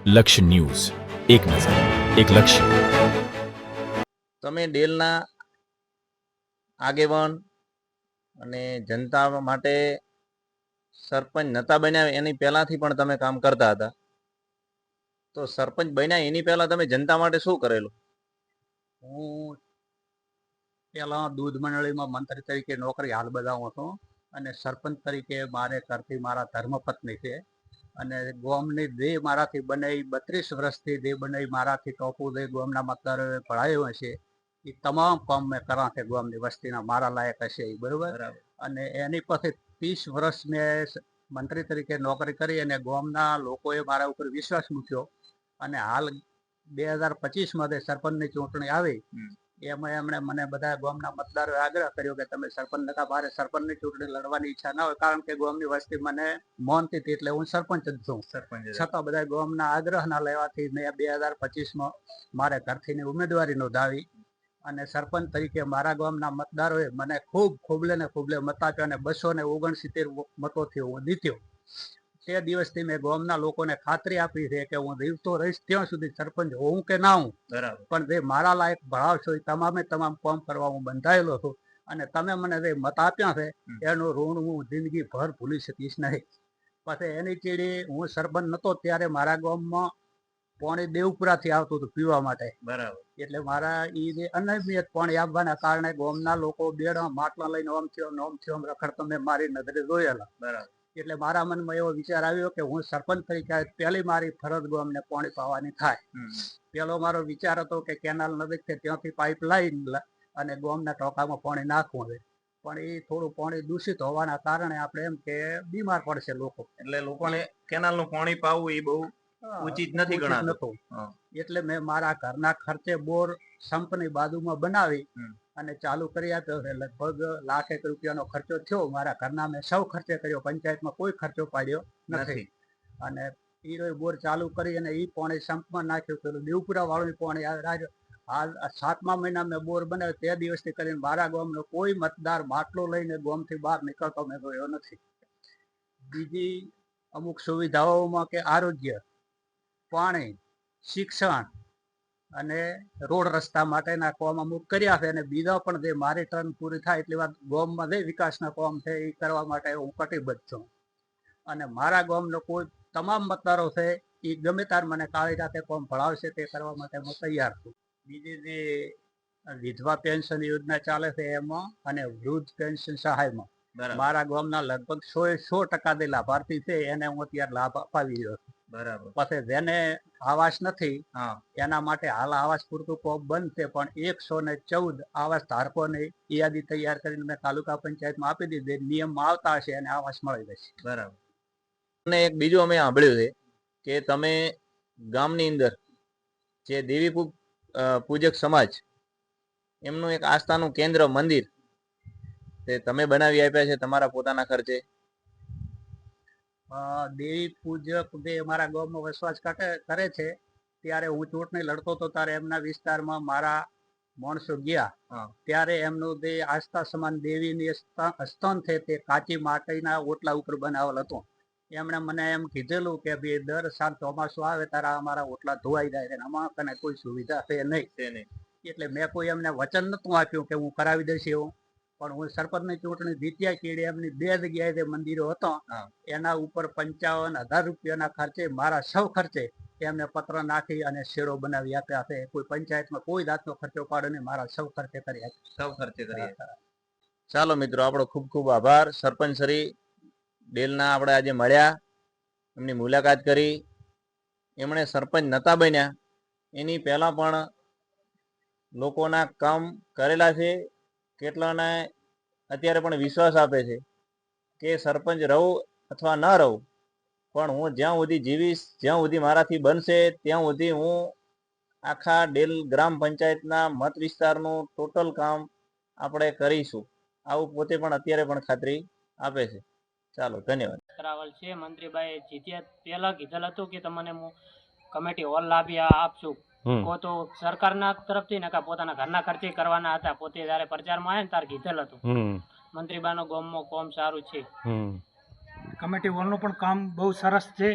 લક્ષ્ય ન્યૂઝ, એક નજર, એક લક્ષ્ય. તમે ડેલના આગેવાન અને જનતા માટે સરપંચ નતા બન્યા એની પહેલાથી પણ તમે કામ કરતા હતા, તો સરપંચ બન્યા એની પહેલા તમે જનતા માટે શું કરેલું? હું પહેલા દૂધ મંડળીમાં મંત્રી તરીકે નોકરી હાલ બજાવું હતો અને સરપંચ તરીકે મારે ઘરથી મારા ધર્મપત્ની છે અને ગોમની જે મારાથી બનાવી 32 વર્ષથી જે બનાવી મારાથી ટોપું જે ગોમના મતદારોએ ભળાયો હશે એ તમામ કામ મેં કર્યા છે ગોમની વસ્તીના મારા લાયક હશે એ બરોબર. અને એની પછી 30 વર્ષ મેં મંત્રી તરીકે નોકરી કરી અને ગોમના લોકોએ મારા ઉપર વિશ્વાસ મૂક્યો અને હાલ 2025માં સરપંચની ચૂંટણી આવી એમાં એમણે મને બધા ગામના મતદારોએ આગ્રહ કર્યો કે તમે સરપંચ નતા, મારે સરપંચની ચૂંટણી લડવાની ઈચ્છા ના હોય કારણ કે ગામની વસ્તી મને માનતી હતી એટલે હું સરપંચ જ છું. છતાં બધા ગામના આગ્રહના લેવાથી મેં 2025માં મારે ઘરથી ઉમેદવારી નોંધાવી અને સરપંચ તરીકે મારા ગામના મતદારોએ મને ખૂબ ખૂબલે મત આપ્યા અને 269 મતોથી હું જીત્યો. તે દિવસથી મેં ગામના લોકોને ખાતરી આપી છે કે હું જીવતો રહીશ ત્યાં સુધી સરપંચ હોઉં કે ના હું, પણ જે મારા લાયક ભણાવશો એ તમામ કામ કરવા હું બંધાયેલો છું અને તમે મને જે મત આપ્યા છે એનું ઋણ હું જિંદગી ભર ભૂલી શકીશ નહીં. પછી એની ચીડી હું સરપંચ નતો ત્યારે મારા ગામમાં પાણી દેવપુરાથી આવતું હતું પીવા માટે, એટલે મારા એ જે અનિયમિત પાણી આવવાના કારણે ગામના લોકો બેડા માટલા લઈને ઓમ થયો રખડતો મેં મારી નજરે જોયેલા. એટલે મારા મનમાં એવો વિચાર આવ્યો કે હું સરપંચ તરીકે પહેલી મારી ફરજ ગામને પાણી પાવાની થાય. પેલો મારો વિચાર હતો કે કેનાલ નજીક છે ત્યાંથી પાઇપ લાઈન અને ગામના ટોકામાં પાણી નાખવું છે, પણ એ થોડું પાણી દૂષિત હોવાના કારણે આપણે એમ કે બીમાર પડશે લોકો, એટલે લોકોને કેનાલનું પાણી પાવું એ બહુ ઉચિત નથી ગણાતું. એટલે મેં મારા ઘરના ખર્ચે બોર સંપની બાજુમાં બનાવી અને ચાલુ કરી આપ્યો છે. લગભગ ₹1,00,000નો ખર્ચો થયો મારા ઘરના, મેં સૌ ખર્ચે કર્યો, પંચાયતમાં કોઈ ખર્ચો પાડ્યો નથી. અને ઈ બોર ચાલુ કરી અને ઈ પાણી સંપમાં નાખ્યું. પેલું દેવપુરા વાળું પાણી હાલ 7મા મહિના મેં બોર બનાવ્યો તે દિવસથી કરીને મારા ગામનો કોઈ મતદાર માટલો લઈને ગામથી બહાર નીકળતો મેં જોયો નથી. બીજી અમુક સુવિધાઓમાં કે આરોગ્ય, પાણી, શિક્ષણ અને રોડ રસ્તા માટેના કામ અમુક કર્યા છે અને બીજા પણ જે મારી ટર્ન પૂરી થાય એટલી વાર ગામમાં જે વિકાસના કામ છે એ કરવા માટે હું કટિબદ્ધ છું. અને મારા ગામનો કોઈ તમામ મતદારો છે એ ગમે તાર મને કાળી રાતે કામ ભણાવશે તે કરવા માટે હું તૈયાર છું. બીજી જે વિધવા પેન્શન યોજના ચાલે છે એમાં અને વૃદ્ધ પેન્શન સહાયમાં મારા ગામના લગભગ 100% જે લાભાર્થી છે એને હું અત્યારે લાભ અપાવી રહ્યો છું. પછી જેને આવાસ નથી એના માટે હાલ આવાસ પૂરતું કોપ બંધ છે, પણ 114 આવાસ ધારકોની યાદી તૈયાર કરીને મેં તાલુકા પંચાયતમાં આપી દીધી. નિયમમાં આવતા હશે અને આવાસ મળી જશે. અને એક બીજું અમે સાંભળ્યું છે કે તમે ગામની અંદર જે દેવી પૂજક સમાજ એમનું એક આસ્થાનું કેન્દ્ર મંદિર તે તમે બનાવી આપ્યા છે તમારા પોતાના ખર્ચે. દેવી પૂજક જે અમારા ગામમાં વસવાટ કરે છે ત્યારે હું ચૂંટણી લડતો હતો ત્યારે એમના વિસ્તારમાં મારા માણસો ગયા ત્યારે એમનું જે આસ્થા સમાન દેવીની સ્થાન છે તે કાચી માટીના ઓટલા ઉપર બનાવેલ હતો. એમણે મને એમ કીધેલું કે ભાઈ દર સાલ ચોમાસું આવે ત્યારે અમારા ઓટલા ધોવાઈ જાય છે, આમાં કને કોઈ સુવિધા છે નહીં. એટલે મેં કોઈ એમને વચન નતું આપ્યું કે હું કરાવી દઈશ એવું, પણ હું સરપંચની ચૂંટણી જીત્યા કેળી એમની 2 જગ્યાએ જે મંદિરો હતા એના ઉપર ₹55,000 ખર્ચે મારા સૌ ખર્ચે એમને પત્ર નાખી અને શેડો બનાવી આપ્યા છે. કોઈ પંચાયતમાં કોઈ જાતનો ખર્ચો પાડ્યો નહીં, મારા સૌ ખર્ચે કરી. ચાલો મિત્રો, આપણો ખૂબ ખૂબ આભાર. સરપંચ શ્રી ડેલના આપણે આજે મળ્યા, એમની મુલાકાત કરી. એમણે સરપંચ નતા બન્યા એની પહેલા પણ લોકોના કામ કરેલા છે. કેટલાને અત્યારે પણ વિશ્વાસ આપે છે કે સરપંચ રહું અથવા ન રહું પણ હું જ્યાં સુધી જીવીશ, જ્યાં સુધી મારાથી બનશે ત્યાં સુધી હું આખા ડેલ ગ્રામ પંચાયતના મત વિસ્તારનું ટોટલ કામ આપણે કરીશું. આવું પોતે પણ અત્યારે પણ ખાતરી આપે છે. ચાલો, ધન્યવાદ. કરાવેલ છે. મંત્રીબાઈ જીત્યા પહેલા કીધેલ હતું કે તમને હું કમિટી હોલ લાવી આપશું, તો સરકારના તરફથી ને પોતાના ઘરના ખર્ચે કરવાના હતા. પોતે જયારે પ્રચારમાં આવે ને ત્યારે કીધેલ હતું. મંત્રીબાનો ગામમાં કામ સારું છે. કમિટી હોલનું પણ કામ બહુ સરસ છે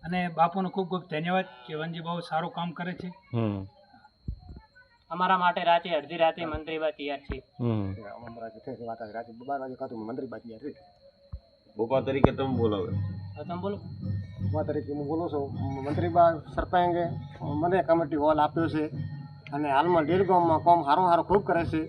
અને બાપુનો ખૂબ ખૂબ ધન્યવાદ કે વનજી બહુ સારું કામ કરે છે. અમારા માટે રાતે અડધી રાતે મંત્રીબા તૈયાર છે. બોપા તરીકે તમે બોલો હવે. હવે તમે બોલો. તરીકે હું બોલું છું. મંત્રીબા સરપંચે મને કમિટી હોલ આપ્યો છે અને હાલમાં ડેલ ગામમાં કામ સારું ખૂબ કરે છે.